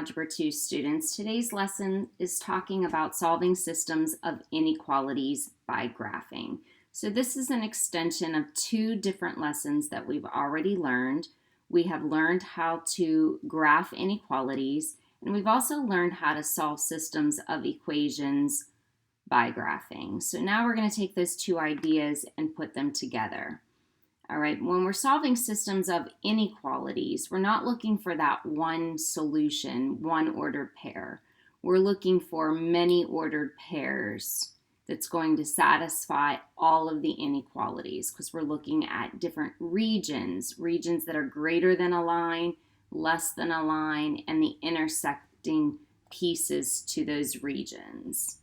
Algebra II students. Today's lesson is talking about solving systems of inequalities by graphing. So this is an extension of two different lessons that we've already learned. We have learned how to graph inequalities, and we've also learned how to solve systems of equations by graphing. So now we're going to take those two ideas and put them together. All right, when we're solving systems of inequalities, we're not looking for that one solution, one ordered pair. We're looking for many ordered pairs that's going to satisfy all of the inequalities because we're looking at different regions that are greater than a line, less than a line, and the intersecting pieces to those regions.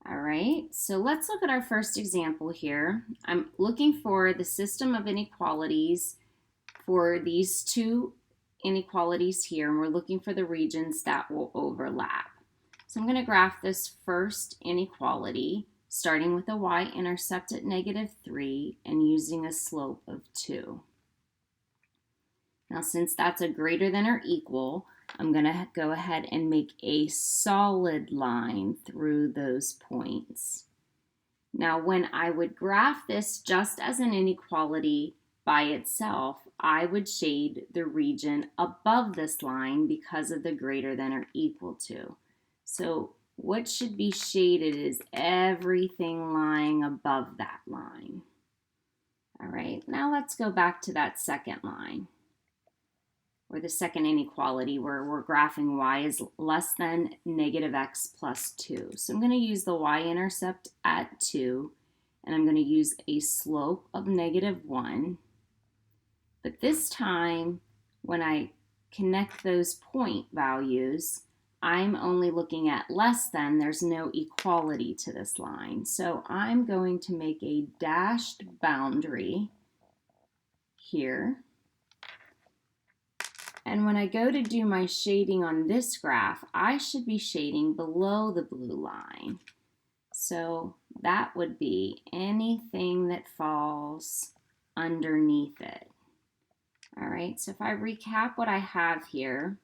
All right, so let's look at our first example here. I'm looking for the system of inequalities for these two inequalities here, and we're looking for the regions that will overlap. So I'm going to graph this first inequality, starting with a y-intercept at -3 and using a slope of 2. Now, since that's a greater than or equal, I'm going to go ahead and make a solid line through those points. Now, when I would graph this just as an inequality by itself, I would shade the region above this line because of the greater than or equal to. So what should be shaded is everything lying above that line. All right, now let's go back to that second line, or the second inequality where we're graphing y is less than -x plus 2. So I'm going to use the y-intercept at 2, and I'm going to use a slope of -1. But this time, when I connect those point values, I'm only looking at less than. There's no equality to this line. So I'm going to make a dashed boundary here. And when I go to do my shading on this graph, I should be shading below the blue line. So that would be anything that falls underneath it. All right, so if I recap what I have here,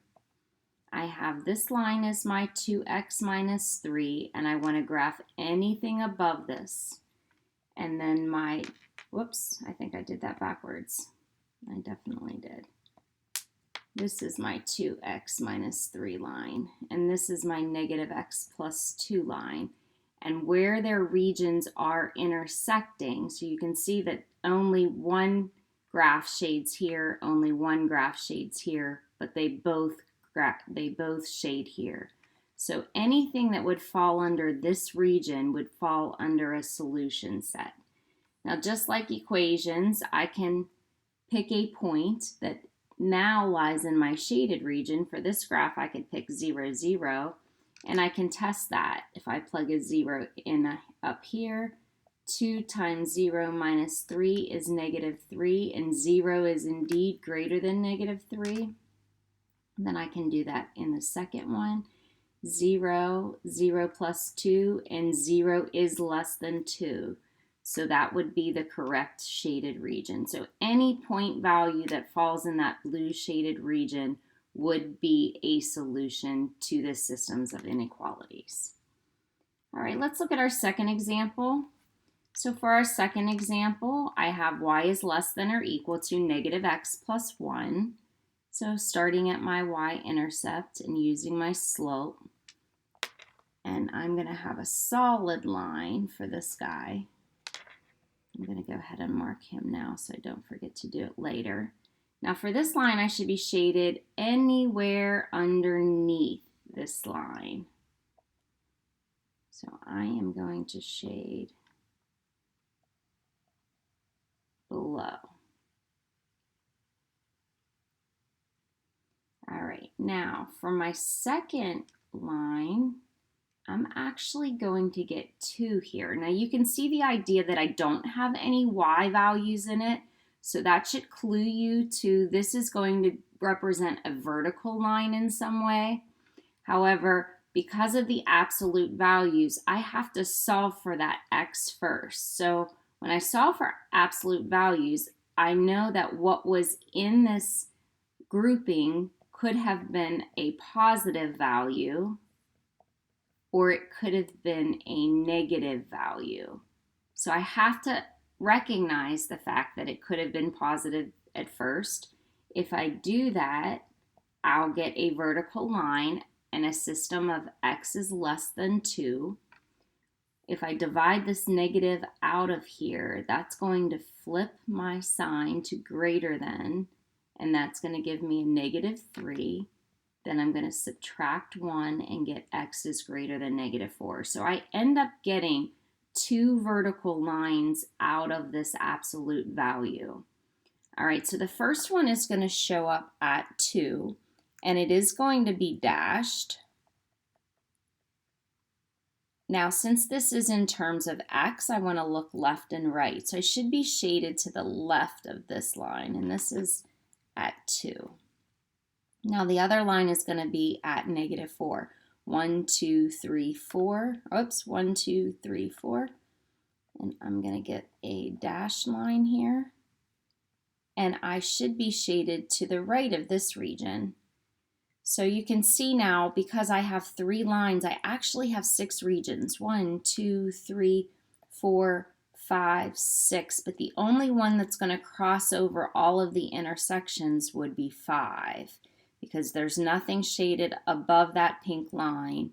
I have this line as my 2x minus 3, and I want to graph anything above this. And then my, whoops, I think I did that backwards. I definitely did. This is my 2x minus 3 line, and this is my -x plus 2 line. And where their regions are intersecting, so you can see that only one graph shades here, only one graph shades here, but they both shade here. So anything that would fall under this region would fall under a solution set. Now, just like equations, I can pick a point that now lies in my shaded region. For this graph, I could pick 0, 0, and I can test that. If I plug a 0 in up here, 2 times 0 minus 3 is -3, and 0 is indeed greater than -3. Then I can do that in the second one. 0, 0 plus 2, and 0 is less than 2. So that would be the correct shaded region. So any point value that falls in that blue shaded region would be a solution to the systems of inequalities. All right, let's look at our second example. So for our second example, I have y is less than or equal to -x plus 1. So starting at my y-intercept and using my slope, and I'm going to have a solid line for this guy. I'm going to go ahead and mark him now so I don't forget to do it later. Now for this line, I should be shaded anywhere underneath this line. So I am going to shade below. All right, now for my second line, I'm actually going to get 2 here. Now you can see the idea that I don't have any y values in it, so that should clue you to this is going to represent a vertical line in some way. However, because of the absolute values, I have to solve for that x first. So when I solve for absolute values, I know that what was in this grouping could have been a positive value, or it could have been a negative value. So I have to recognize the fact that it could have been positive at first. If I do that, I'll get a vertical line and a system of x is less than 2. If I divide this negative out of here, that's going to flip my sign to greater than, and that's going to give me a negative 3. Then I'm going to subtract 1 and get x is greater than negative 4. So I end up getting 2 vertical lines out of this absolute value. All right, so the first one is going to show up at 2, and it is going to be dashed. Now, since this is in terms of x, I want to look left and right. So I should be shaded to the left of this line, and this is at 2. Now the other line is going to be at negative 4. 1, 2, 3, 4. Oops, 1, 2, 3, 4. And I'm going to get a dashed line here. And I should be shaded to the right of this region. So you can see now, because I have 3 lines, I actually have 6 regions. 1, 2, 3, 4, 5, 6. But the only one that's going to cross over all of the intersections would be 5. Because there's nothing shaded above that pink line.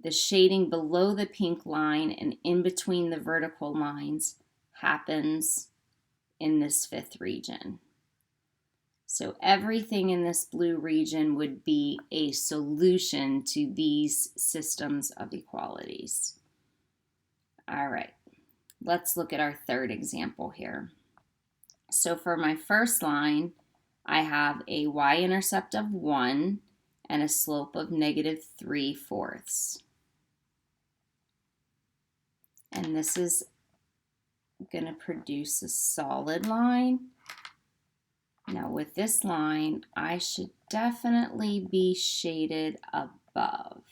The shading below the pink line and in between the vertical lines happens in this 5th region. So everything in this blue region would be a solution to these systems of equalities. All right, let's look at our third example here. So for my first line, I have a y-intercept of 1 and a slope of negative 3/4. And this is going to produce a solid line. Now with this line, I should definitely be shaded above.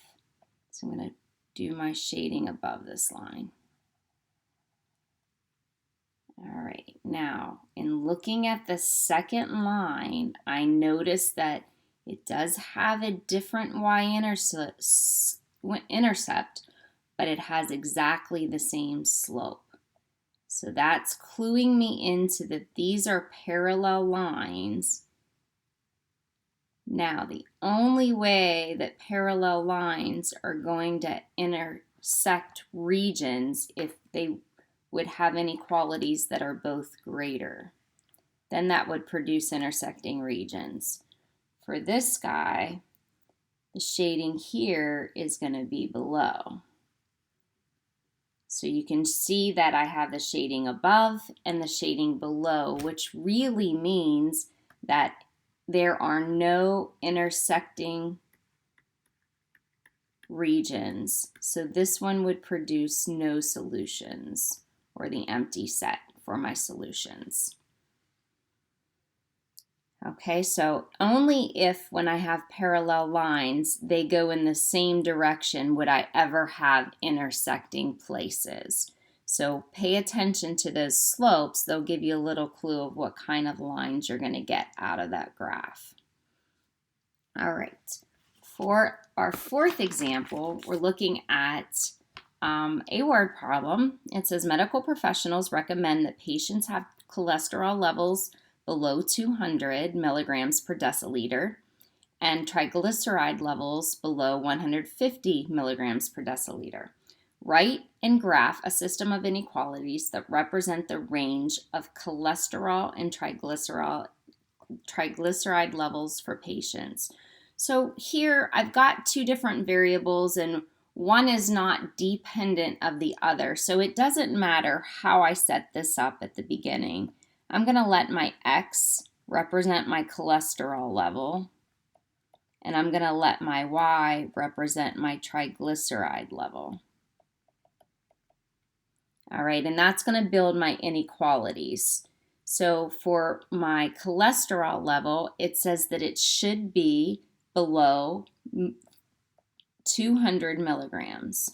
So I'm going to do my shading above this line. All right, now in looking at the second line, I notice that it does have a different y-intercept, but it has exactly the same slope. So that's cluing me into that these are parallel lines. Now, the only way that parallel lines are going to intersect regions if they would have inequalities that are both greater. Then that would produce intersecting regions. For this guy, the shading here is going to be below. So you can see that I have the shading above and the shading below, which really means that there are no intersecting regions. So this one would produce no solutions, or the empty set for my solutions. Okay, so only if when I have parallel lines, they go in the same direction would I ever have intersecting places. So pay attention to those slopes. They'll give you a little clue of what kind of lines you're going to get out of that graph. All right, for our fourth example, we're looking at a word problem. It says medical professionals recommend that patients have cholesterol levels below 200 milligrams per deciliter and triglyceride levels below 150 milligrams per deciliter. Write and graph a system of inequalities that represent the range of cholesterol and triglyceride levels for patients. So here I've got 2 different variables and one is not dependent of the other. So it doesn't matter how I set this up at the beginning. I'm going to let my x represent my cholesterol level, and I'm going to let my y represent my triglyceride level. All right, and that's going to build my inequalities. So for my cholesterol level, it says that it should be below 200 milligrams.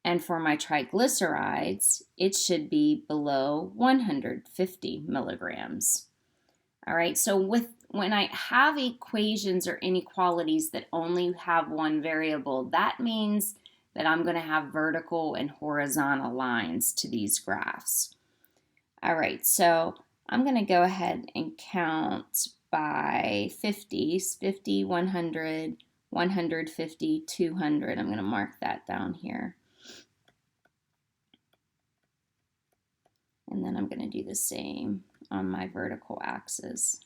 And for my triglycerides, it should be below 150 milligrams. All right, so with when I have equations or inequalities that only have one variable, that means that I'm going to have vertical and horizontal lines to these graphs. All right, so I'm going to go ahead and count by 50s, 50, 100, 150, 200. I'm going to mark that down here. And then I'm going to do the same on my vertical axis.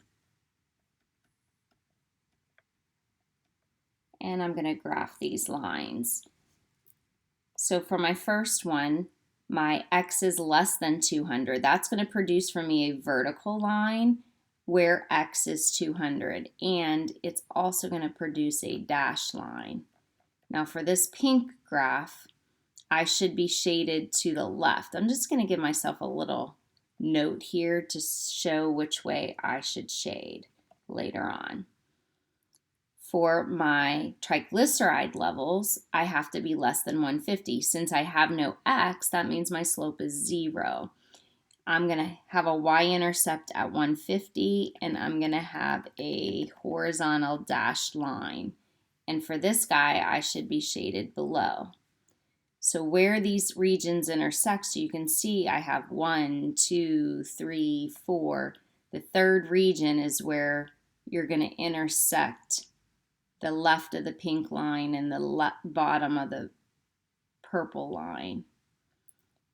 And I'm going to graph these lines. So for my first one, my x is less than 200. That's going to produce for me a vertical line where x is 200. And it's also going to produce a dashed line. Now for this pink graph, I should be shaded to the left. I'm just going to give myself a little note here to show which way I should shade later on. For my triglyceride levels, I have to be less than 150. Since I have no x, that means my slope is 0. I'm going to have a y-intercept at 150, and I'm going to have a horizontal dashed line. And for this guy, I should be shaded below. So where these regions intersect, so you can see I have 1, 2, 3, 4. The third region is where you're going to intersect the left of the pink line and the bottom of the purple line.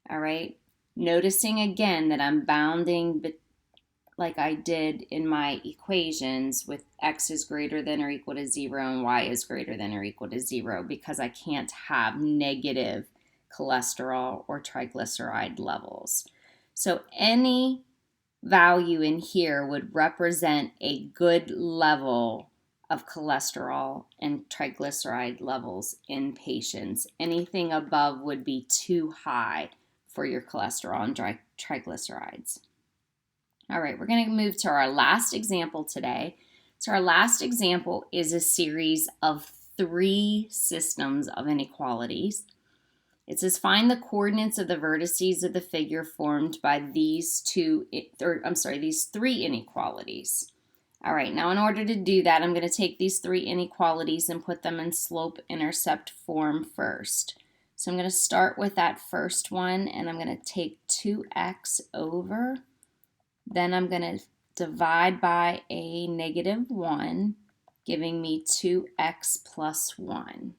All right, noticing again that I'm bounding like I did in my equations with x is greater than or equal to 0 and y is greater than or equal to 0, because I can't have negative cholesterol or triglyceride levels. So any value in here would represent a good level of cholesterol and triglyceride levels in patients. Anything above would be too high for your cholesterol and triglycerides. All right, we're going to move to our last example today. So our last example is a series of 3 systems of inequalities. It says find the coordinates of the vertices of the figure formed by these 3 inequalities. All right, now in order to do that, I'm going to take these 3 inequalities and put them in slope-intercept form first. So I'm going to start with that first one, and I'm going to take 2x over. Then I'm going to divide by a -1, giving me 2x plus 1.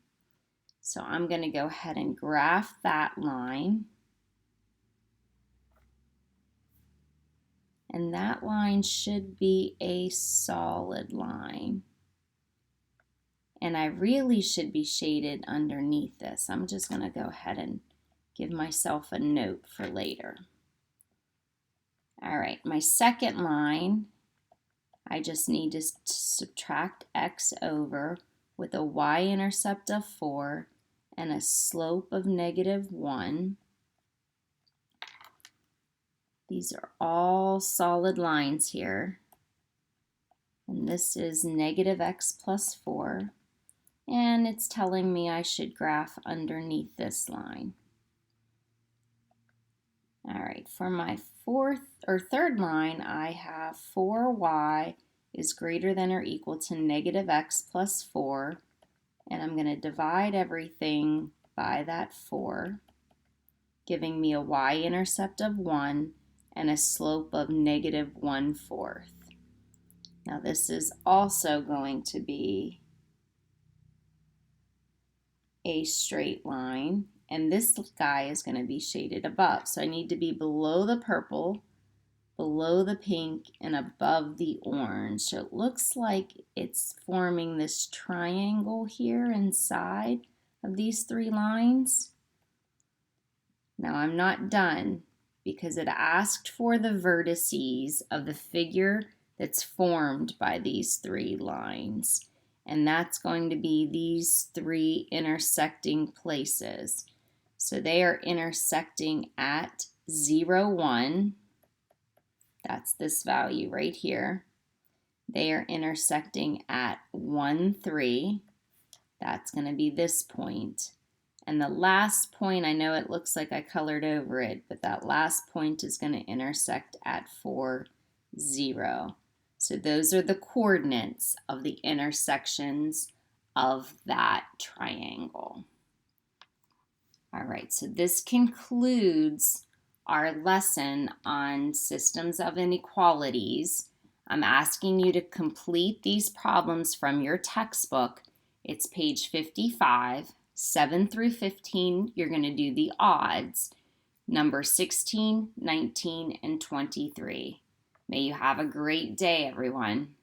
So I'm going to go ahead and graph that line. And that line should be a solid line. And I really should be shaded underneath this. I'm just going to go ahead and give myself a note for later. All right, my second line, I just need to subtract x over with a y-intercept of 4 and a slope of -1. These are all solid lines here. And this is -x plus 4. And it's telling me I should graph underneath this line. All right, for my third line, I have 4y is greater than or equal to -x plus 4. And I'm going to divide everything by that 4, giving me a y-intercept of 1 and a slope of -1/4. Now this is also going to be a straight line, and this guy is going to be shaded above. So I need to be below the purple, below the pink, and above the orange. So it looks like it's forming this triangle here inside of these 3 lines. Now I'm not done, because it asked for the vertices of the figure that's formed by these 3 lines. And that's going to be these 3 intersecting places. So they are intersecting at 0, 1. That's this value right here. They are intersecting at 1, 3. That's going to be this point. And the last point, I know it looks like I colored over it, but that last point is going to intersect at 4, 0. So those are the coordinates of the intersections of that triangle. All right, so this concludes our lesson on systems of inequalities. I'm asking you to complete these problems from your textbook. It's page 55, 7 through 15, you're going to do the odds, number 16, 19, and 23. May you have a great day, everyone.